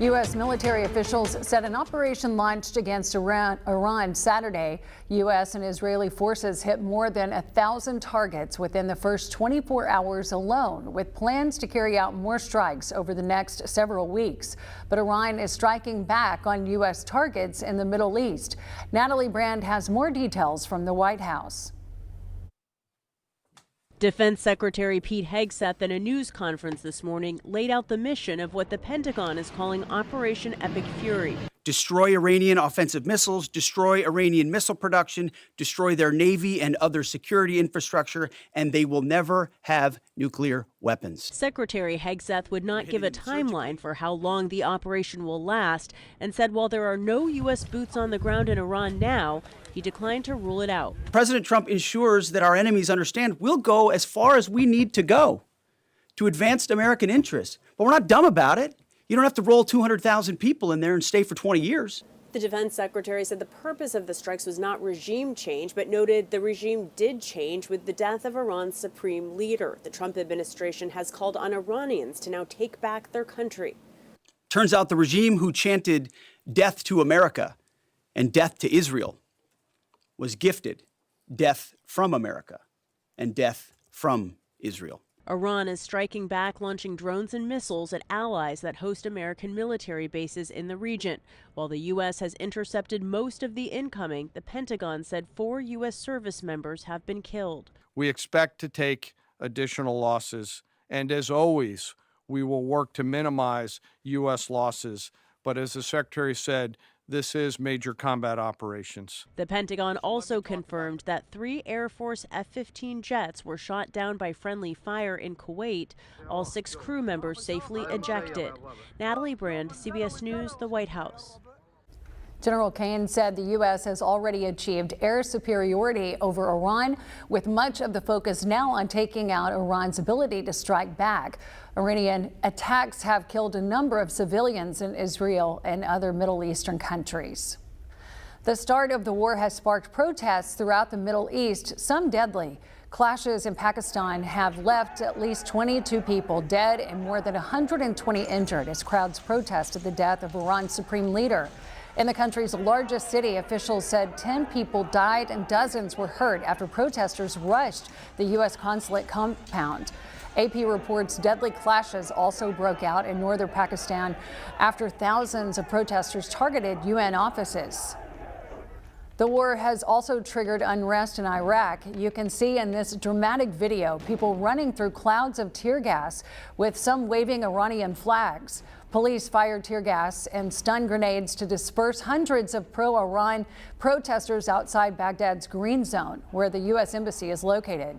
U.S. military officials said an operation launched against Iran Saturday. U.S. and Israeli forces hit more than 1,000 targets within the first 24 hours alone, with plans to carry out more strikes over the next several weeks. But Iran is striking back on U.S. targets in the Middle East. Natalie Brand has more details from the White House. Defense Secretary Pete Hegseth in a news conference this morning laid out the mission of what the Pentagon is calling Operation Epic Fury. Destroy Iranian offensive missiles, destroy Iranian missile production, destroy their navy and other security infrastructure, and they will never have nuclear weapons. Secretary Hegseth would not give a timeline for how long the operation will last and said while there are no U.S. boots on the ground in Iran now, he declined to rule it out. President Trump ensures that our enemies understand we'll go as far as we need to go to advance American interests, but we're not dumb about it. You don't have to roll 200,000 people in there and stay for 20 years. The defense secretary said the purpose of the strikes was not regime change, but noted the regime did change with the death of Iran's supreme leader. The Trump administration has called on Iranians to now take back their country. Turns out the regime who chanted death to America and death to Israel was gifted death from America and death from Israel. Iran is striking back, launching drones and missiles at allies that host American military bases in the region. While the U.S. has intercepted most of the incoming, the Pentagon said 4 U.S. service members have been killed. We expect to take additional losses, and as always, we will work to minimize U.S. losses. But as the Secretary said, this is major combat operations. The Pentagon also confirmed that 3 Air Force F-15 jets were shot down by friendly fire in Kuwait. All 6 crew members safely ejected. Natalie Brand, CBS News, the White House. General Kane said the U.S. has already achieved air superiority over Iran, with much of the focus now on taking out Iran's ability to strike back. Iranian attacks have killed a number of civilians in Israel and other Middle Eastern countries. The start of the war has sparked protests throughout the Middle East, some deadly. Clashes in Pakistan have left at least 22 people dead and more than 120 injured as crowds protested the death of Iran's supreme leader. In the country's largest city, officials said 10 people died and dozens were hurt after protesters rushed the U.S. consulate compound. AP reports deadly clashes also broke out in northern Pakistan after thousands of protesters targeted UN offices. The war has also triggered unrest in Iraq. You can see in this dramatic video people running through clouds of tear gas, with some waving Iranian flags. Police fired tear gas and stun grenades to disperse hundreds of pro-Iran protesters outside Baghdad's Green Zone, where the U.S. Embassy is located.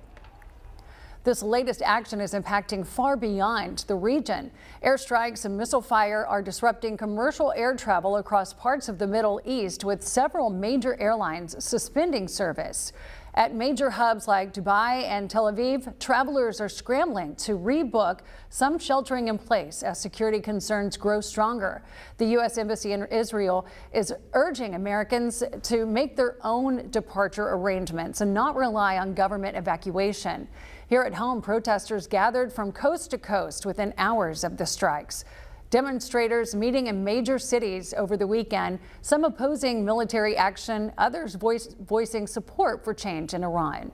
This latest action is impacting far beyond the region. Airstrikes and missile fire are disrupting commercial air travel across parts of the Middle East, with several major airlines suspending service. At major hubs like Dubai and Tel Aviv, travelers are scrambling to rebook, some sheltering in place as security concerns grow stronger. The U.S. Embassy in Israel is urging Americans to make their own departure arrangements and not rely on government evacuation. Here at home, protesters gathered from coast to coast within hours of the strikes. Demonstrators meeting in major cities over the weekend, some opposing military action, others voicing support for change in Iran.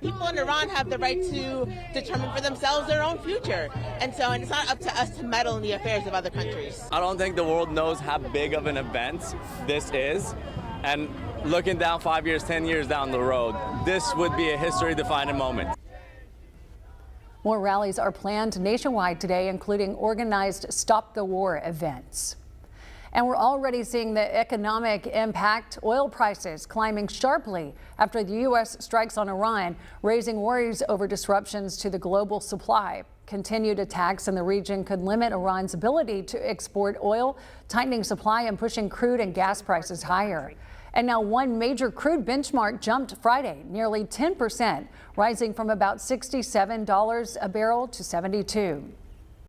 People in Iran have the right to determine for themselves their own future. And it's not up to us to meddle in the affairs of other countries. I don't think the world knows how big of an event this is. And looking down 5 years, 10 years down the road, this would be a history-defining moment. More rallies are planned nationwide today, including organized Stop the War events. And we're already seeing the economic impact. Oil prices climbing sharply after the U.S. strikes on Iran, raising worries over disruptions to the global supply. Continued attacks in the region could limit Iran's ability to export oil, tightening supply and pushing crude and gas prices higher. And now one major crude benchmark jumped Friday, nearly 10%, rising from about $67 a barrel to $72.